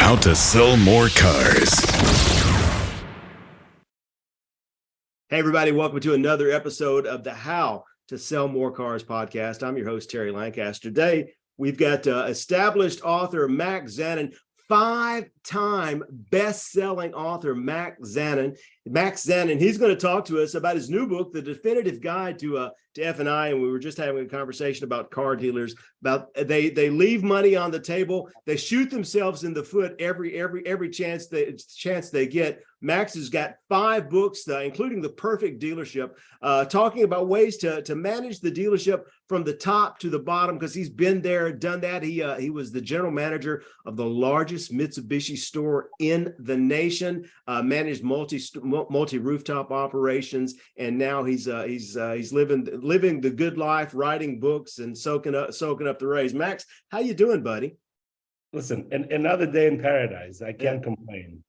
How to Sell More Cars. Hey, everybody, welcome to another episode of the How to Sell More Cars podcast. I'm your host, Terry Lancaster. Today, we've got established author Max Zanan, five-time best-selling author Max Zanan. He's going to talk to us about his new book, The Definitive Guide to F&I. And we were just having a conversation about car dealers, about they leave money on the table. They shoot themselves in the foot every chance they get. Max has got 5 books, including The Perfect Dealership, talking about ways to manage the dealership from the top to the bottom, because he's been there, done that. He was the general manager of the largest Mitsubishi store in the nation, managed multi-rooftop operations, and now he's living the good life, writing books and soaking up the rays. Max, how you doing, buddy? Listen, another day in paradise. I can't complain.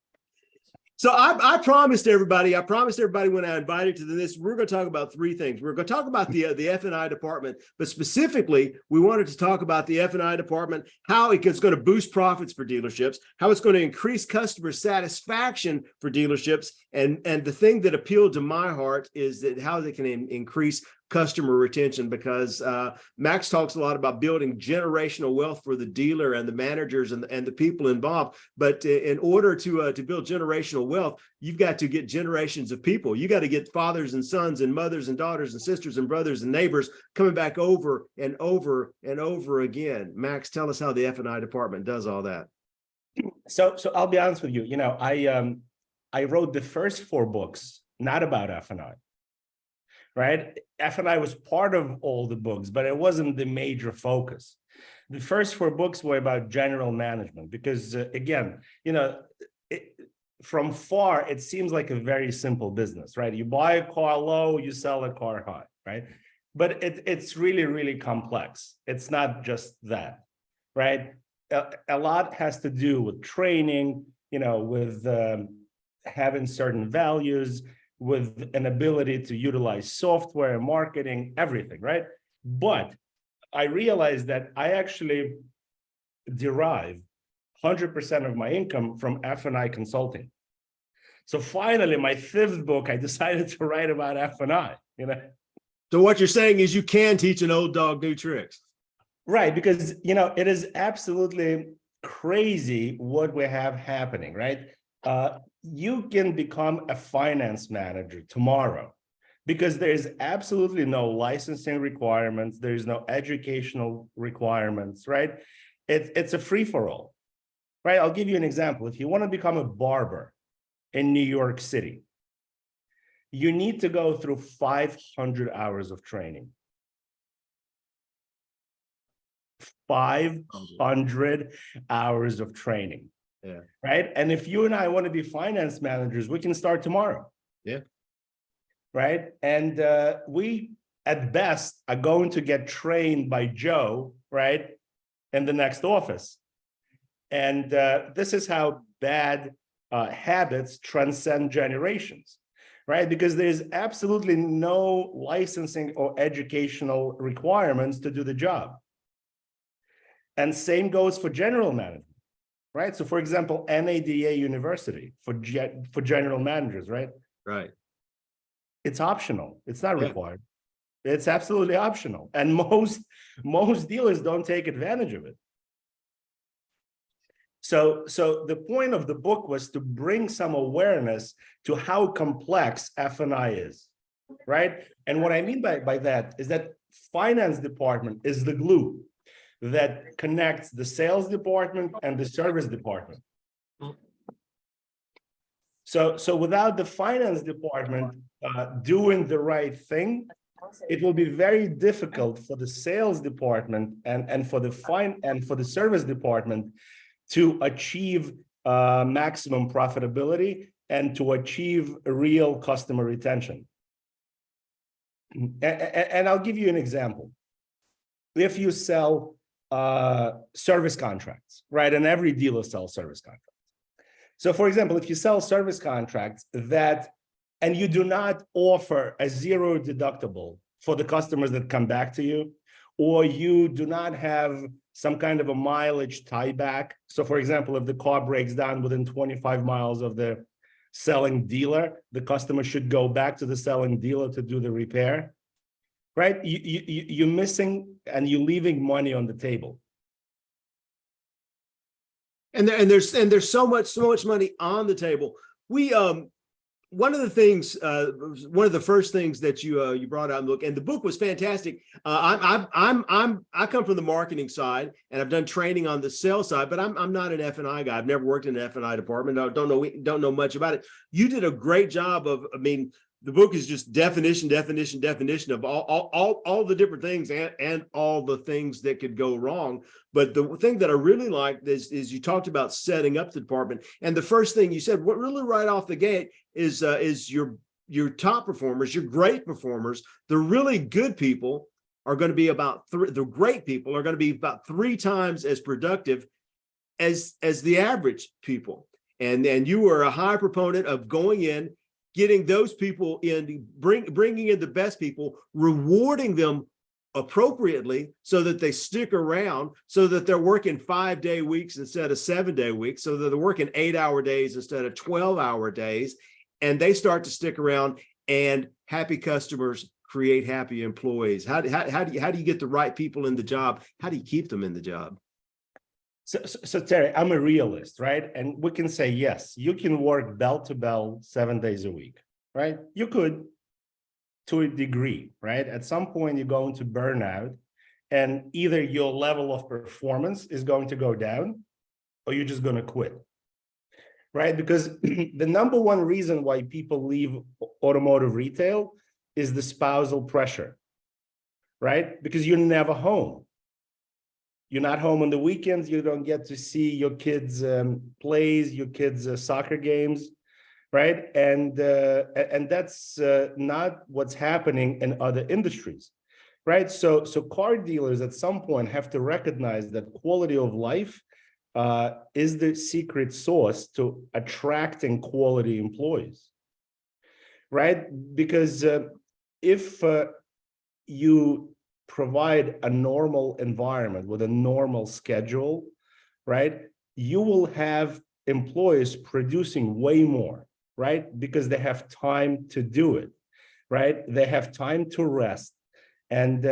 So I promised everybody when I invited to this, we're going to talk about 3 things. We're going to talk about the F&I department, but specifically, we wanted to talk about the F&I department, how it's going to boost profits for dealerships, how it's going to increase customer satisfaction for dealerships, and the thing that appealed to my heart is that how they can increase customer retention, because Max talks a lot about building generational wealth for the dealer and the managers and the people involved. But in order to build generational wealth, you've got to get generations of people. You got to get fathers and sons and mothers and daughters and sisters and brothers and neighbors coming back over and over and over again. Max, tell us how the F&I department does all that. So I'll be honest with you. You know, I wrote the first 4 books not about F&I. Right? F&I was part of all the books, but it wasn't the major focus. The first 4 books were about general management, because again, you know, from far, it seems like a very simple business, right? You buy a car low, you sell a car high, right? But it's really, really complex. It's not just that, right? A lot has to do with training, you know, with having certain values, with an ability to utilize software, marketing, everything, right? But I realized that I actually derive 100% of my income from F&I consulting. So finally, my 5th book, I decided to write about F&I, you know? So what you're saying is you can teach an old dog new tricks. Right, because, you know, it is absolutely crazy what we have happening, right? You can become a finance manager tomorrow because there's absolutely no licensing requirements. There's no educational requirements, right? It's a free-for-all, right? I'll give you an example. If you want to become a barber in New York City, you need to go through 500 hours of training. 500 hours of training. Yeah. Right. And if you and I want to be finance managers, we can start tomorrow. Yeah. Right. And we, at best, are going to get trained by Joe, right, in the next office. And this is how bad habits transcend generations, right? Because there's absolutely no licensing or educational requirements to do the job. And same goes for general management. Right. So, for example, NADA University for general managers, right? Right. It's optional. It's not required. It's absolutely optional. And most dealers don't take advantage of it. So the point of the book was to bring some awareness to how complex F&I is, right? And what I mean by that is that finance department is the glue that connects the sales department and the service department. So without the finance department doing the right thing, it will be very difficult for the sales department and for the service department to achieve maximum profitability and to achieve real customer retention. And I'll give you an example. If you sell service contracts, right? And every dealer sells service contracts. So for example, if you sell service contracts and you do not offer a 0 deductible for the customers that come back to you, or you do not have some kind of a mileage tieback. So for example, if the car breaks down within 25 miles of the selling dealer, the customer should go back to the selling dealer to do the repair, right? You're missing and you're leaving money on the table. And there's so much money on the table. We one of the things, one of the first things that you brought out in the book, and the book was fantastic. I come from the marketing side, and I've done training on the sales side, but I'm not an F&I guy. I've never worked in an F&I department. I don't know much about it. You did a great job of, I mean, the book is just definition of all the different things and all the things that could go wrong. But the thing that I really liked is you talked about setting up the department. And the first thing you said, what really right off the gate is your top performers, your great performers, the really good people are going to be the great people are going to be about 3 times as productive as the average people. And you were a high proponent of going in, getting those people in, bringing in the best people, rewarding them appropriately so that they stick around, so that they're working 5-day weeks instead of 7-day weeks, so that they're working 8-hour days instead of 12-hour days, and they start to stick around. And happy customers create happy employees. How do you get the right people in the job? How do you keep them in the job? So Terry, I'm a realist, right? And we can say, yes, you can work bell to bell 7 days a week, right? You could, to a degree, right? At some point, you're going to burn out, and either your level of performance is going to go down, or you're just going to quit, right? Because the number one reason why people leave automotive retail is the spousal pressure, right? Because you're never home. You're not home on the weekends. You don't get to see your kids' plays, your kids' soccer games, right? And that's not what's happening in other industries, right? So car dealers at some point have to recognize that quality of life is the secret sauce to attracting quality employees, right? Because if you provide a normal environment with a normal schedule, right, you will have employees producing way more, right? Because they have time to do it, right? They have time to rest, and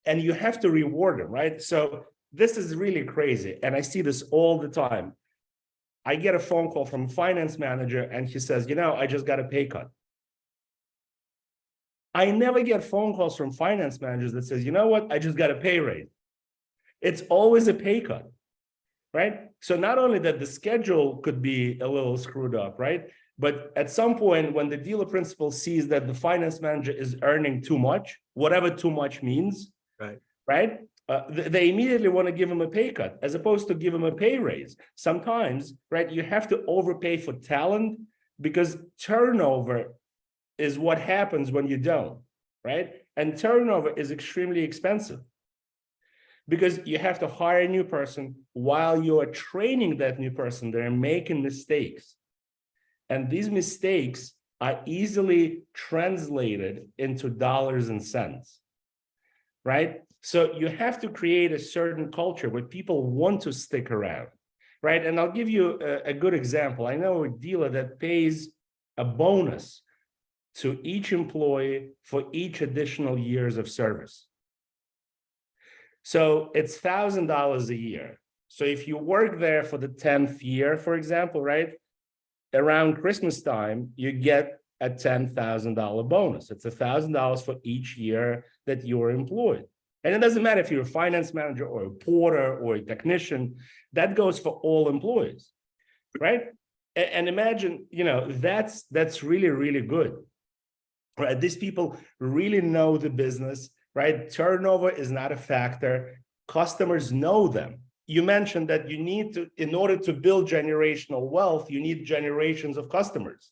you have to reward them, right? So this is really crazy, and I see this all the time. I get a phone call from a finance manager, and he says, I just got a pay cut. I never get phone calls from finance managers that says, I just got a pay raise. It's always a pay cut, right? So not only that the schedule could be a little screwed up, right? But at some point when the dealer principal sees that the finance manager is earning too much, whatever too much means, right? They immediately want to give him a pay cut as opposed to give him a pay raise. Sometimes, right, you have to overpay for talent because turnover is what happens when you don't, right? And turnover is extremely expensive because you have to hire a new person. While you are training that new person, they're making mistakes. And these mistakes are easily translated into dollars and cents, right? So you have to create a certain culture where people want to stick around, right? And I'll give you a good example. I know a dealer that pays a bonus to each employee for each additional years of service. So it's $1,000 a year. So if you work there for the 10th year, for example, right, around Christmas time, you get a $10,000 bonus. It's $1,000 for each year that you're employed. And it doesn't matter if you're a finance manager or a porter or a technician, that goes for all employees, right? And imagine, that's really, really good. Right? These people really know the business, right? Turnover is not a factor. Customers know them. You mentioned that you need to, in order to build generational wealth, you need generations of customers.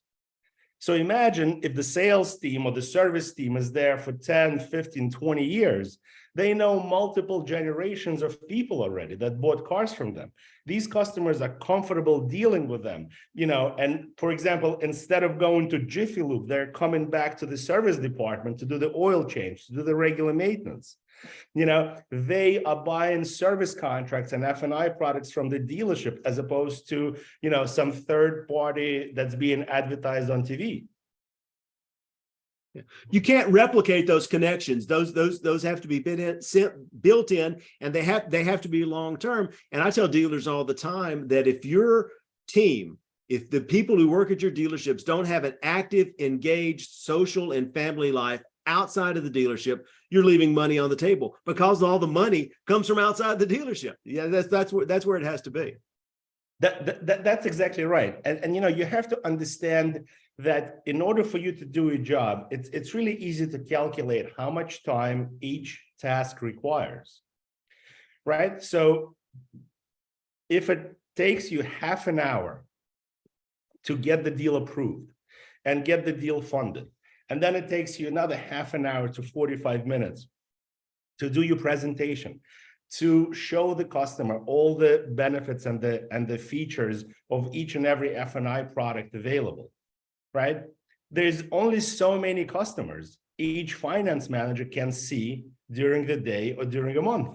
So imagine if the sales team or the service team is there for 10, 15, 20 years, They know multiple generations of people already that bought cars from them. These customers are comfortable dealing with them, and for example, instead of going to Jiffy Lube, they're coming back to the service department to do the oil change, to do the regular maintenance. They are buying service contracts and F&I products from the dealership as opposed to, some third party that's being advertised on TV. You can't replicate those connections. Those have to be built in, and they have to be long term. And I tell dealers all the time that if your team, if the people who work at your dealerships don't have an active, engaged social and family life outside of the dealership, you're leaving money on the table because all the money comes from outside the dealership. Yeah, that's where it has to be. That's exactly right. And you have to understand that in order for you to do a job, it's really easy to calculate how much time each task requires, right? So if it takes you half an hour to get the deal approved and get the deal funded, and then it takes you another half an hour to 45 minutes to do your presentation, to show the customer all the benefits and the features of each and every F&I product available, right? There's only so many customers each finance manager can see during the day or during a month,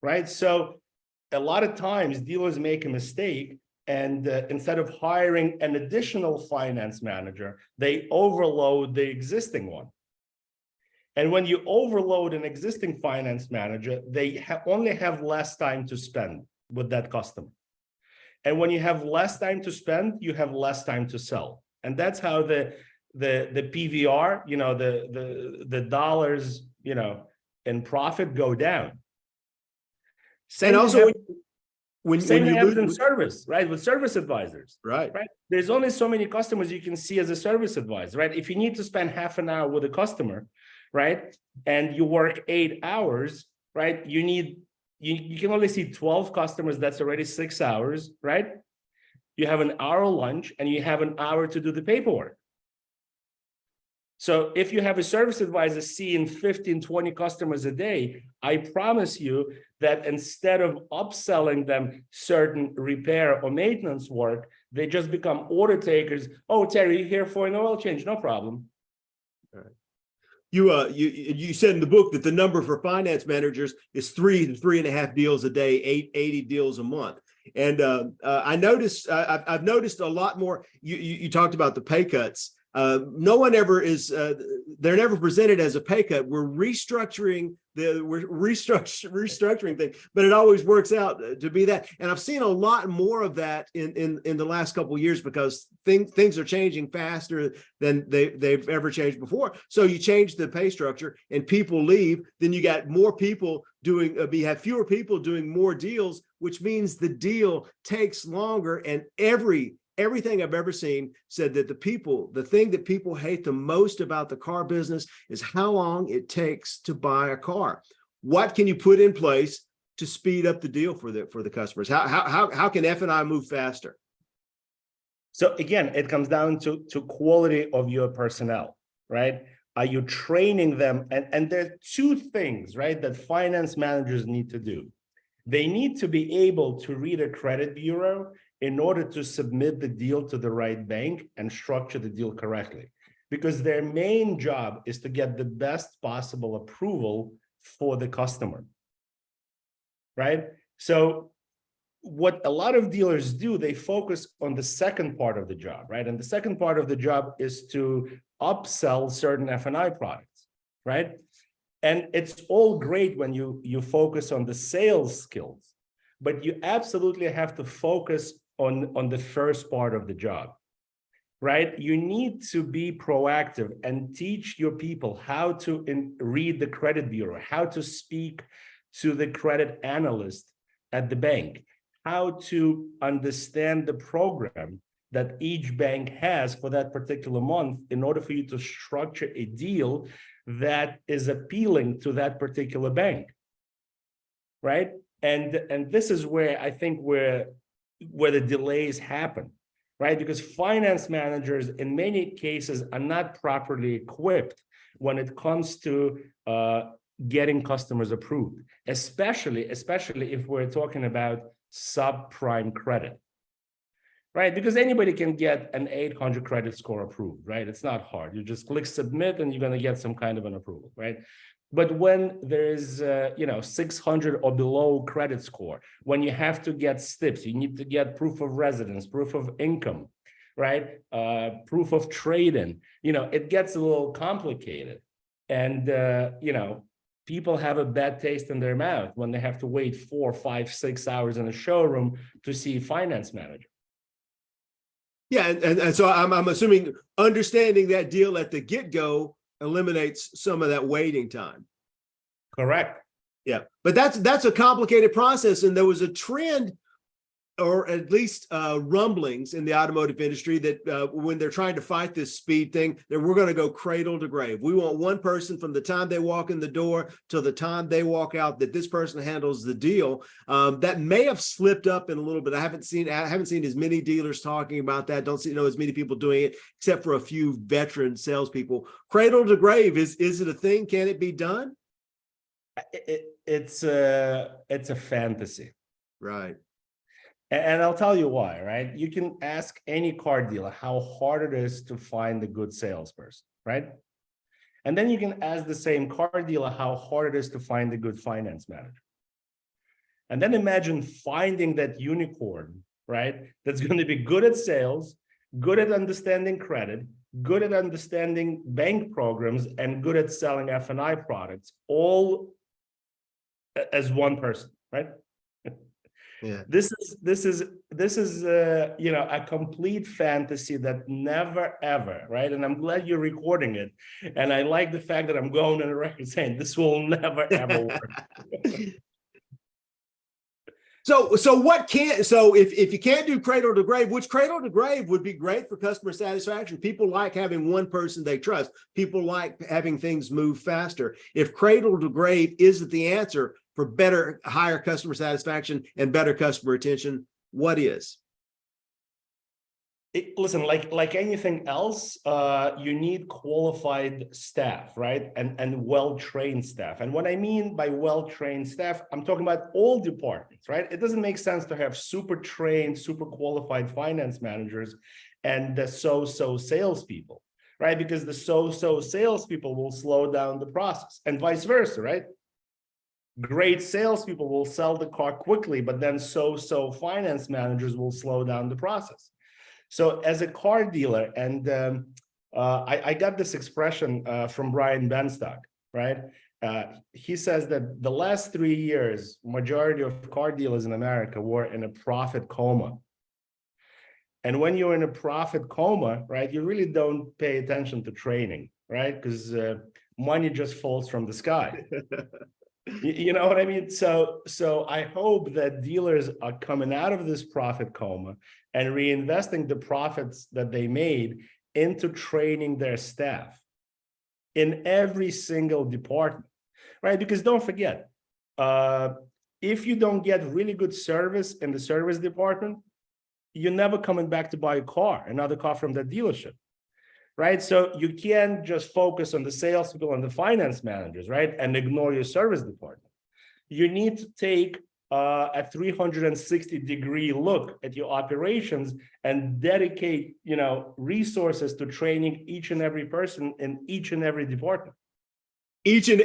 right? So a lot of times dealers make a mistake, and instead of hiring an additional finance manager, they overload the existing one. And when you overload an existing finance manager, they only have less time to spend with that customer. And when you have less time to spend, you have less time to sell. And that's how the PVR, the dollars, in profit go down. And also, when you happens in service, right? With service advisors, right? There's only so many customers you can see as a service advisor, right? If you need to spend half an hour with a customer, right, and you work 8 hours, right, you can only see 12 customers. That's already 6 hours, right? You have an hour lunch and you have an hour to do the paperwork. So if you have a service advisor seeing 15, 20 customers a day, I promise you that instead of upselling them certain repair or maintenance work, they just become order takers. Oh, Terry, you're here for an oil change, no problem. All right. You said in the book that the number for finance managers is 3 to 3.5 deals a day, 80 deals a month. And I've noticed a lot more. You talked about the pay cuts. No one ever is, they're never presented as a pay cut. We're restructuring things, but it always works out to be that. And I've seen a lot more of that in the last couple of years because things are changing faster than they've ever changed before. So you change the pay structure and people leave, then you got more people doing, you have fewer people doing more deals, which means the deal takes longer. And everything I've ever seen said that the thing that people hate the most about the car business is how long it takes to buy a car. What can you put in place to speed up the deal for the customers? How can F&I move faster? So again, it comes down to quality of your personnel, right? Are you training them? And there are two things, right, that finance managers need to do. They need to be able to read a credit bureau in order to submit the deal to the right bank and structure the deal correctly, because their main job is to get the best possible approval for the customer, right? So what a lot of dealers do, they focus on the second part of the job, right? And the second part of the job is to upsell certain F&I products, right? And it's all great when you focus on the sales skills, but you absolutely have to focus on the first part of the job, right? You need to be proactive and teach your people how to read the credit bureau, how to speak to the credit analyst at the bank, how to understand the program that each bank has for that particular month in order for you to structure a deal that is appealing to that particular bank, right? And this is where I think where the delays happen, right? Because finance managers in many cases are not properly equipped when it comes to getting customers approved, especially if we're talking about subprime credit, right? Because anybody can get an 800 credit score approved, right? It's not hard. You just click submit and you're going to get some kind of an approval, right? But when there's 600 or below credit score, when you have to get STIPs, you need to get proof of residence, proof of income, right? Proof of trade-in, it gets a little complicated. And, people have a bad taste in their mouth when they have to wait 4, 5, 6 hours in a showroom to see a finance manager. Yeah, and so I'm assuming understanding that deal at the get-go eliminates some of that waiting time. Correct. Yeah, but that's a complicated process, and there was a trend, or at least rumblings in the automotive industry that when they're trying to fight this speed thing, that we're going to go cradle to grave. We want one person from the time they walk in the door till the time they walk out, that this person handles the deal. That may have slipped up in a little bit. I haven't seen as many dealers talking about that. Don't see as many people doing it, except for a few veteran salespeople. Cradle to grave, is it a thing? Can it be done? It's a fantasy, right? And I'll tell you why, right? You can ask any car dealer how hard it is to find a good salesperson, right? And then you can ask the same car dealer how hard it is to find a good finance manager. And then imagine finding that unicorn, right? That's going to be good at sales, good at understanding credit, good at understanding bank programs, and good at selling F&I products, all as one person, right? Yeah. This is a complete fantasy that never ever, right? And I'm glad you're recording it. And I like the fact that I'm going on the record saying this will never ever work. So if you can't do cradle to grave, which cradle to grave would be great for customer satisfaction. People like having one person they trust. People like having things move faster. If cradle to grave isn't the answer for higher customer satisfaction and better customer retention, what is? Listen, like anything else, you need qualified staff, right? And well-trained staff. And what I mean by well-trained staff, I'm talking about all departments, right? It doesn't make sense to have super trained, super qualified finance managers and the so-so salespeople, right? Because the so-so salespeople will slow down the process, and vice versa, right? Great salespeople will sell the car quickly, but then so-so finance managers will slow down the process. So as a car dealer, and I got this expression from Brian Benstock, right? He says that the last 3 years, majority of car dealers in America were in a profit coma. And when you're in a profit coma, right, you really don't pay attention to training, right? Because money just falls from the sky. You know what I mean? So I hope that dealers are coming out of this profit coma and reinvesting the profits that they made into training their staff in every single department, right? Because don't forget, if you don't get really good service in the service department, you're never coming back to buy another car from that dealership. Right, so you can't just focus on the salespeople and the finance managers, right, and ignore your service department. You need to take a 360-degree look at your operations and dedicate, resources to training each and every person in each and every department. Each and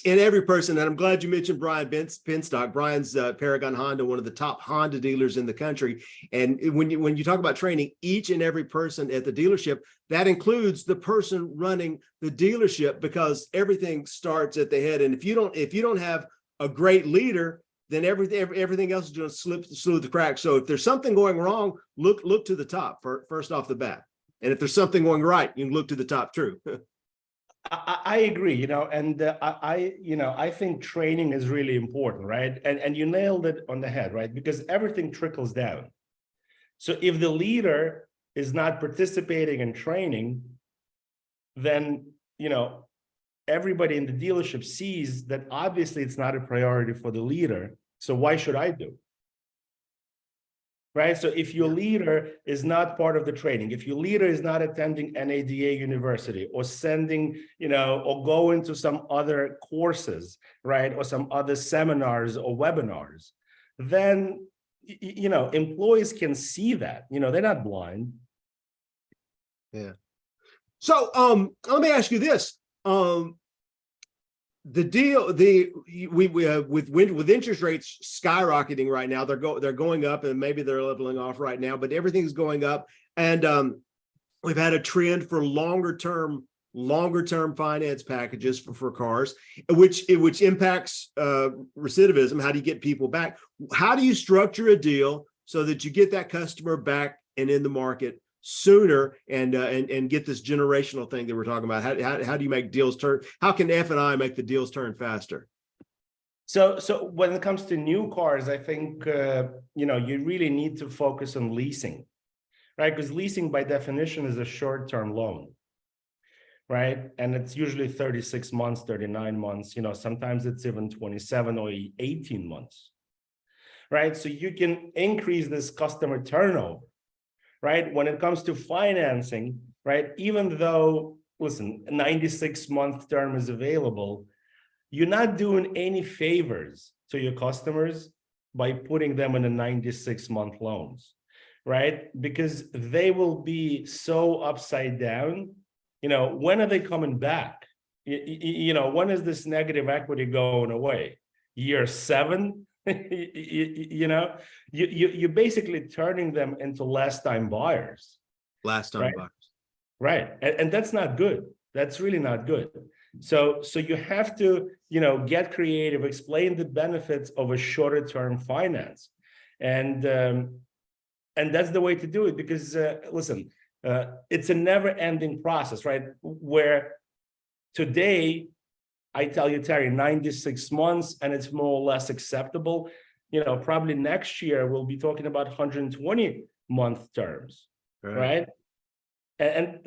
every person, and I'm glad you mentioned Brian Benstock. Brian's Paragon Honda, one of the top Honda dealers in the country. And when you talk about training each and every person at the dealership, that includes the person running the dealership, because everything starts at the head. And if you don't have a great leader, then everything else is going to slip through the cracks. So if there's something going wrong, look to the top first off the bat. And if there's something going right, you can look to the top too. I agree, and I think training is really important, right? And you nailed it on the head, right? Because everything trickles down. So if the leader is not participating in training, then, everybody in the dealership sees that obviously it's not a priority for the leader. So why should I do? right? So if your leader is not part of the training, if your leader is not attending NADA university or sending, or going to some other courses, right, or some other seminars or webinars, then, employees can see that, they're not blind. Yeah. So let me ask you this. The deal, with interest rates skyrocketing right now, they're going up, and maybe they're leveling off right now, but everything's going up. And we've had a trend for longer term finance packages for cars, which impacts recidivism. How do you get people back? How do you structure a deal so that you get that customer back and in the market sooner, and get this generational thing that we're talking about? How do you make deals turn? How can F&I make the deals turn faster? So when it comes to new cars, I think you really need to focus on leasing, right? Because leasing by definition is a short-term loan, right? And it's usually 36 months, 39 months, sometimes it's even 27 or 18 months, right? So you can increase this customer turnover, right? When it comes to financing, right? Even though, listen, a 96-month term is available, you're not doing any favors to your customers by putting them in a 96-month loans, right? Because they will be so upside down. When are they coming back? When is this negative equity going away? Year 7? You're basically turning them into last-time buyers. Last-time buyers. Right. And that's not good. That's really not good. So you have to, get creative, explain the benefits of a shorter term finance. And that's the way to do it, because listen, it's a never ending process, right? Where today, I tell you, Terry, 96 months, and it's more or less acceptable. Probably next year, we'll be talking about 120-month terms, right? And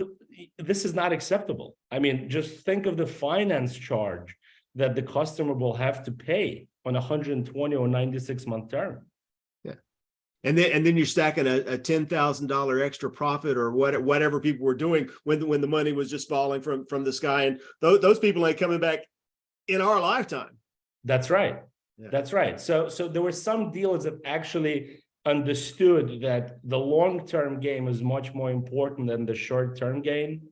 this is not acceptable. I mean, just think of the finance charge that the customer will have to pay on 120 or 96-month term. Yeah. And then you're stacking a $10,000 extra profit or whatever people were doing when the money was just falling from the sky. And those people ain't coming back in our lifetime. That's right. Yeah. That's right. So there were some dealers that actually understood that the long-term game is much more important than the short-term game.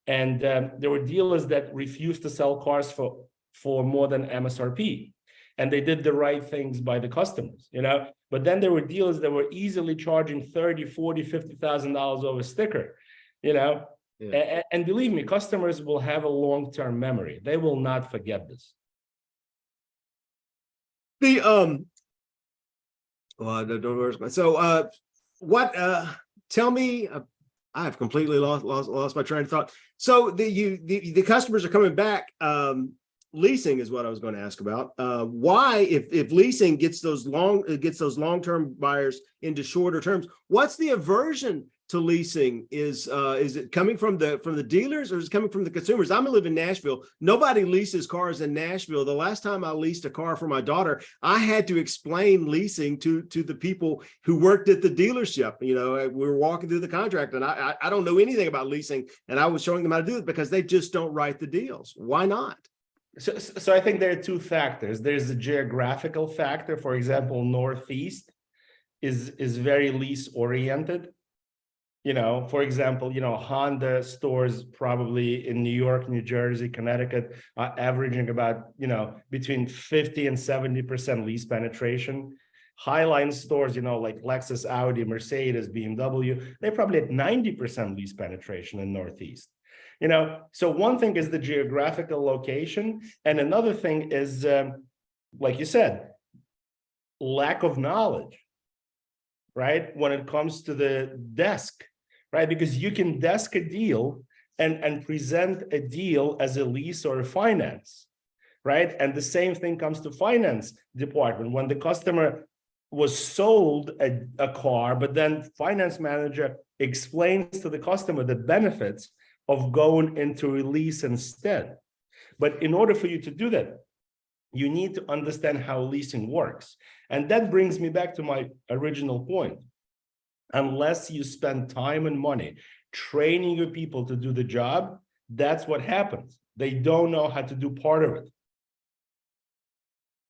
And there were dealers that refused to sell cars for more than MSRP. And they did the right things by the customers, But then there were dealers that were easily charging $30,000, $40,000, $50,000 over sticker, Yeah. And believe me, customers will have a long-term memory. They will not forget this. Tell me, I have completely lost my train of thought. So the customers are coming back. Leasing is what I was going to ask about. Why, if leasing gets those long-term buyers into shorter terms, what's the aversion to leasing? Is it coming from the dealers, or is it coming from the consumers? I live in Nashville. Nobody leases cars in Nashville. The last time I leased a car for my daughter, I had to explain leasing to the people who worked at the dealership. We were walking through the contract, and I don't know anything about leasing, and I was showing them how to do it because they just don't write the deals. Why not? So I think there are two factors. There's the geographical factor. For example, Northeast is very lease oriented. For example, Honda stores probably in New York, New Jersey, Connecticut are averaging about, between 50 and 70% lease penetration. Highline stores, like Lexus, Audi, Mercedes, BMW, they're probably at 90% lease penetration in Northeast. So one thing is the geographical location, and another thing is, like you said, lack of knowledge, right? When it comes to the desk, right? Because you can desk a deal and present a deal as a lease or a finance, right? And the same thing comes to finance department. When the customer was sold a car, but then finance manager explains to the customer the benefits of going into a lease instead. But in order for you to do that, you need to understand how leasing works. And that brings me back to my original point. unless you spend time and money training your people to do the job, that's what happens. They don't know how to do part of it.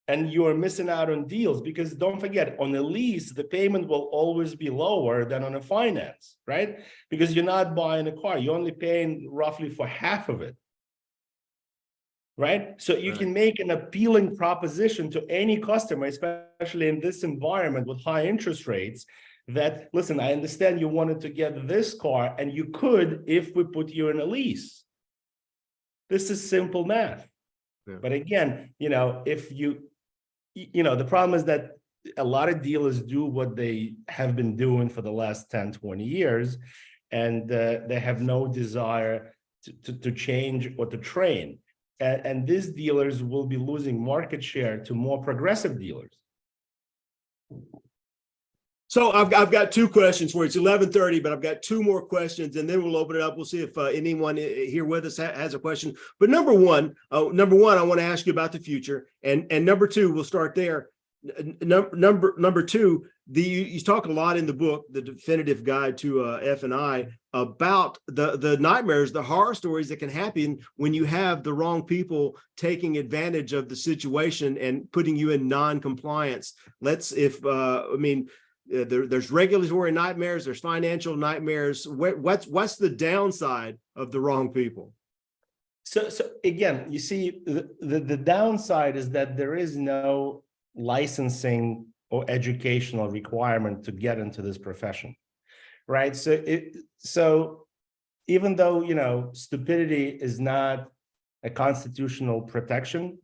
And you are missing out on deals because don't forget, on a lease, the payment will always be lower than on a finance, right? Because you're not buying a car, you're only paying roughly for half of it, right? So you can make an appealing proposition to any customer, especially in this environment with high interest rates, that, listen, I understand you wanted to get this car and you could if we put you in a lease. This is simple math. Yeah. But again, if the problem is that a lot of dealers do what they have been doing for the last 10, 20 years, and they have no desire to change or to train. And these dealers will be losing market share to more progressive dealers. So I've got two questions for you. It's 11:30, but I've got two more questions, and then we'll open it up. We'll see if anyone here with us has a question. But number one, I want to ask you about the future, and number two, we'll start there. Number two, you talk a lot in the book, The Definitive Guide to F&I, about the nightmares, the horror stories that can happen when you have the wrong people taking advantage of the situation and putting you in non-compliance. There's regulatory nightmares, there's financial nightmares. What's the downside of the wrong people? So again, you see, the downside is that there is no licensing or educational requirement to get into this profession, right? So even though stupidity is not a constitutional protection,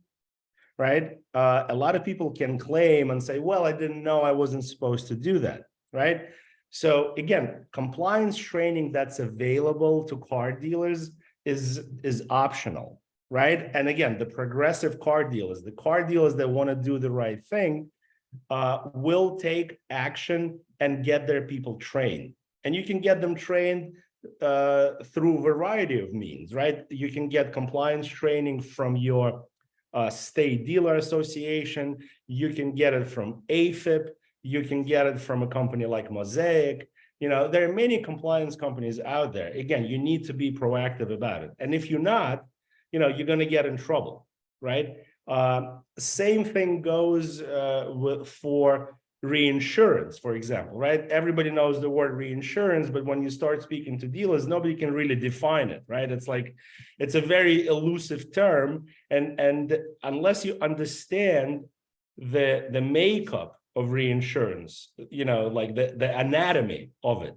right? A lot of people can claim and say, well, I didn't know I wasn't supposed to do that, right? So again, compliance training that's available to car dealers is optional, right? And again, the progressive car dealers, the car dealers that want to do the right thing, will take action and get their people trained. And you can get them trained through a variety of means, right? You can get compliance training from your state dealer association, you can get it from AFIP, you can get it from a company like Mosaic. There are many compliance companies out there. Again, you need to be proactive about it. And if you're not, you're going to get in trouble, right? Same thing goes for reinsurance, for example, right? Everybody knows the word reinsurance, but when you start speaking to dealers, nobody can really define it, right? It's a very elusive term, and unless you understand the makeup of reinsurance, like the anatomy of it,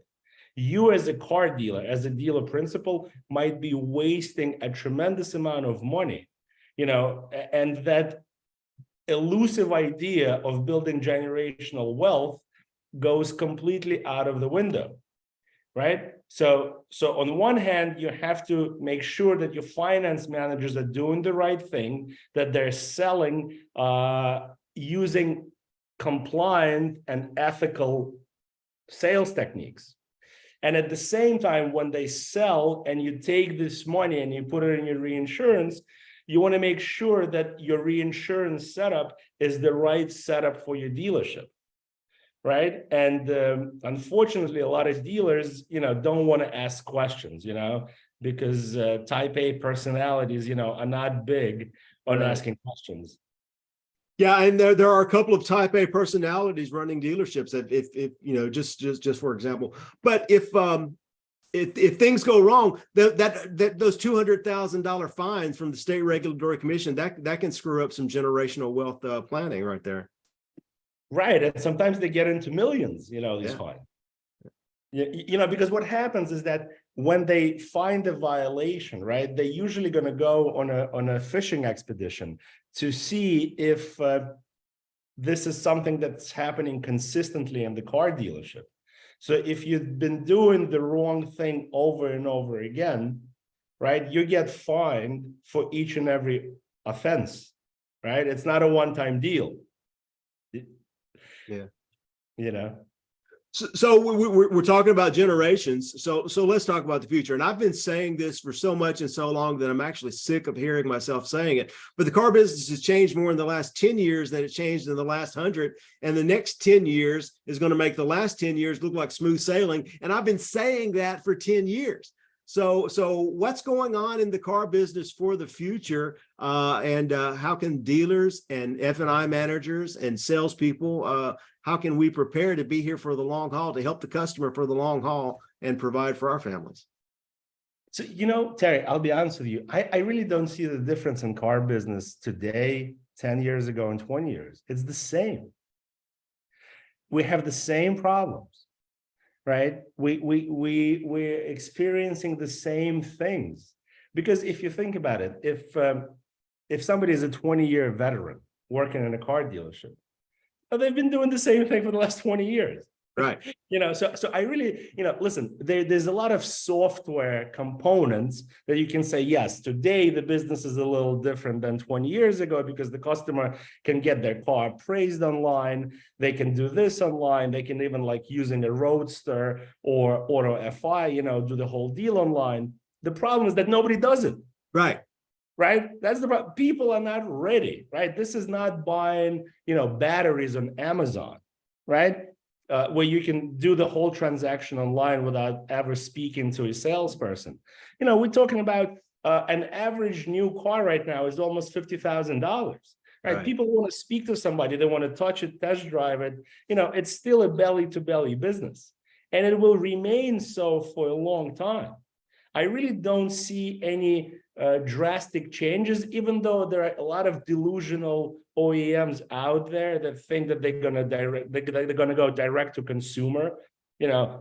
you as a car dealer, as a dealer principal, might be wasting a tremendous amount of money, and that elusive idea of building generational wealth goes completely out of the window, right? So on one hand, you have to make sure that your finance managers are doing the right thing, that they're selling using compliant and ethical sales techniques. And at the same time, when they sell and you take this money and you put it in your reinsurance, you want to make sure that your reinsurance setup is the right setup for your dealership, right? And unfortunately, a lot of dealers, don't want to ask questions, because type A personalities, are not big on asking questions. Yeah, and there are a couple of type A personalities running dealerships. If just for example, but if things go wrong, those $200,000 fines from the state regulatory commission, that can screw up some generational wealth planning right there. Right, and sometimes they get into millions, these fines. Because what happens is that when they find a violation, right, they're usually going to go on a fishing expedition to see if this is something that's happening consistently in the car dealership. So if you've been doing the wrong thing over and over again, right, you get fined for each and every offense, right? It's not a one-time deal. Yeah. So we're talking about generations. So let's talk about the future. And I've been saying this for so much and so long that I'm actually sick of hearing myself saying it. But the car business has changed more in the last 10 years than it changed in the last 100. And the next 10 years is going to make the last 10 years look like smooth sailing. And I've been saying that for 10 years. So what's going on in the car business for the future, and how can dealers and F&I managers and salespeople, how can we prepare to be here for the long haul, to help the customer for the long haul and provide for our families? So, Terry, I'll be honest with you. I really don't see the difference in car business today, 10 years ago, and 20 years. It's the same. We have the same problems. Right? We're experiencing the same things, because if you think about it, if somebody is a 20-year veteran working in a car dealership, they've been doing the same thing for the last 20 years. Right. So I really, listen, there's a lot of software components that you can say, yes, today the business is a little different than 20 years ago because the customer can get their car appraised online. They can do this online. They can even, like, using a Roadster or Auto FI, do the whole deal online. The problem is that nobody does it. Right. Right? That's the problem. People are not ready, right? This is not buying, batteries on Amazon, right? Where you can do the whole transaction online without ever speaking to a salesperson. We're talking about an average new car right now is almost $50,000. Right? People want to speak to somebody, they want to touch it, test drive it. It's still a belly-to-belly business, and it will remain so for a long time. I really don't see any drastic changes, even though there are a lot of delusional OEMs out there that think that they're going to go direct to consumer.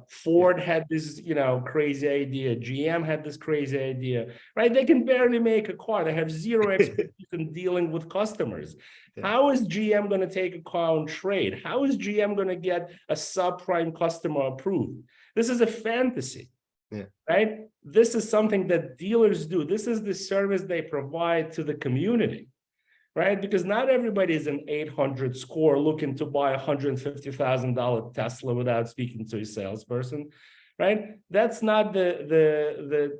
Ford had this, crazy idea. GM had this crazy idea, right? They can barely make a car. They have zero expertise in dealing with customers. Yeah. How is GM going to take a car on trade? How is GM going to get a subprime customer approved? This is a fantasy. Yeah. Right? This is something that dealers do. This is the service they provide to the community, right? Because not everybody is an 800 score looking to buy a $150,000 Tesla without speaking to a salesperson, right? That's not the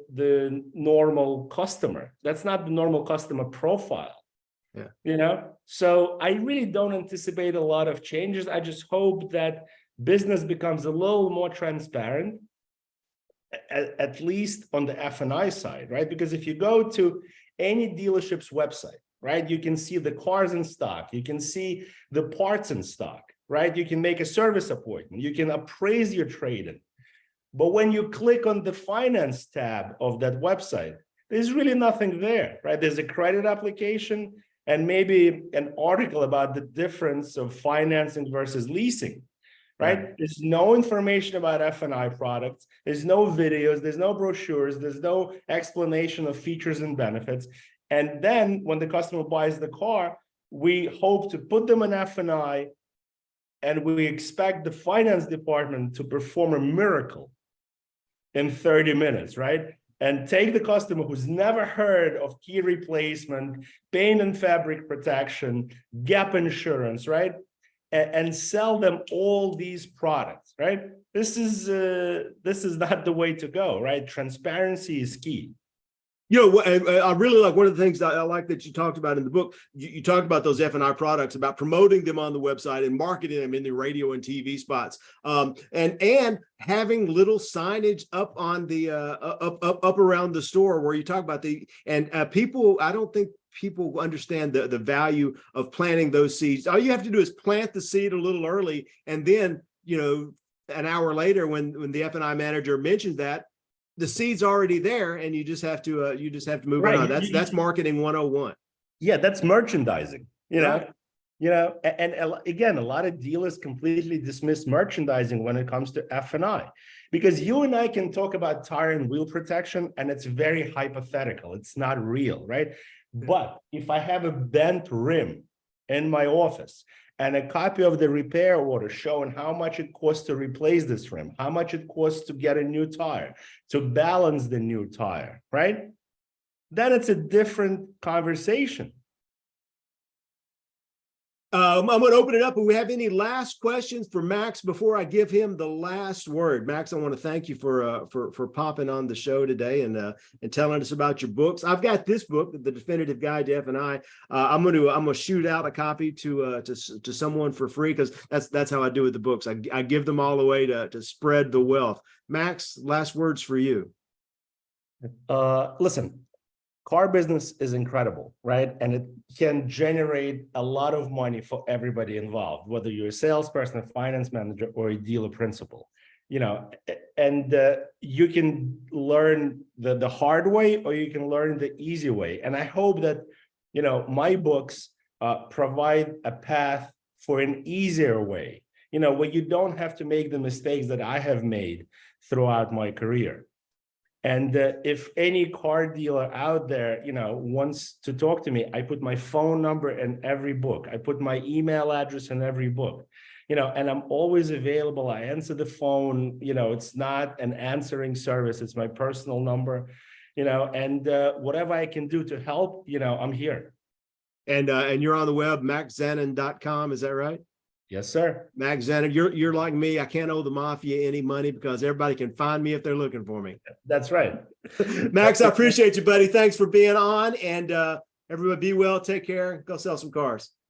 normal customer. That's not the normal customer profile. Yeah. So I really don't anticipate a lot of changes. I just hope that business becomes a little more transparent, at least on the F&I side, right? Because if you go to any dealership's website, right, you can see the cars in stock, you can see the parts in stock, right? You can make a service appointment, you can appraise your trade-in. But when you click on the finance tab of that website, there's really nothing there, right? There's a credit application and maybe an article about the difference of financing versus leasing. Right? There's no information about F&I products. There's no videos. There's no brochures. There's no explanation of features and benefits. And then when the customer buys the car, we hope to put them in F&I, and we expect the finance department to perform a miracle in 30 minutes, right? And take the customer who's never heard of key replacement, paint and fabric protection, gap insurance, right? And sell them all these products, right? This is not the way to go, right? Transparency is key. I really like one of the things I like that you talked about in the book. You talked about those F&I products, about promoting them on the website and marketing them in the radio and TV spots, and having little signage up on the up around the store where you talk about people. I don't think people understand the value of planting those seeds. All you have to do is plant the seed a little early, and then an hour later, when the F&I manager mentions that, the seed's already there, and you just have to move on. That's marketing 101. Yeah, that's merchandising. And again, a lot of dealers completely dismiss merchandising when it comes to F&I, because you and I can talk about tire and wheel protection, and it's very hypothetical. It's not real, right? But if I have a bent rim in my office and a copy of the repair order showing how much it costs to replace this rim, how much it costs to get a new tire, to balance the new tire, right? Then it's a different conversation. I'm going to open it up. Do we have any last questions for Max before I give him the last word? Max, I want to thank you for popping on the show today and telling us about your books. I've got this book, The Definitive Guide to F&I. I'm going to shoot out a copy to someone for free, because that's how I do with the books. I give them all away to spread the wealth. Max, last words for you. Listen, car business is incredible, right? And it can generate a lot of money for everybody involved, whether you're a salesperson, a finance manager, or a dealer principal. And you can learn the hard way, or you can learn the easy way. And I hope that, my books provide a path for an easier way, where you don't have to make the mistakes that I have made throughout my career. And if any car dealer out there, wants to talk to me, I put my phone number in every book. I put my email address in every book, and I'm always available. I answer the phone. It's not an answering service. It's my personal number, and whatever I can do to help, I'm here. And you're on the web, maxzanan.com. Is that right? Yes, sir. Max Zanan, you're like me. I can't owe the mafia any money because everybody can find me if they're looking for me. That's right. Max, I appreciate you, buddy. Thanks for being on. And everybody be well. Take care. Go sell some cars.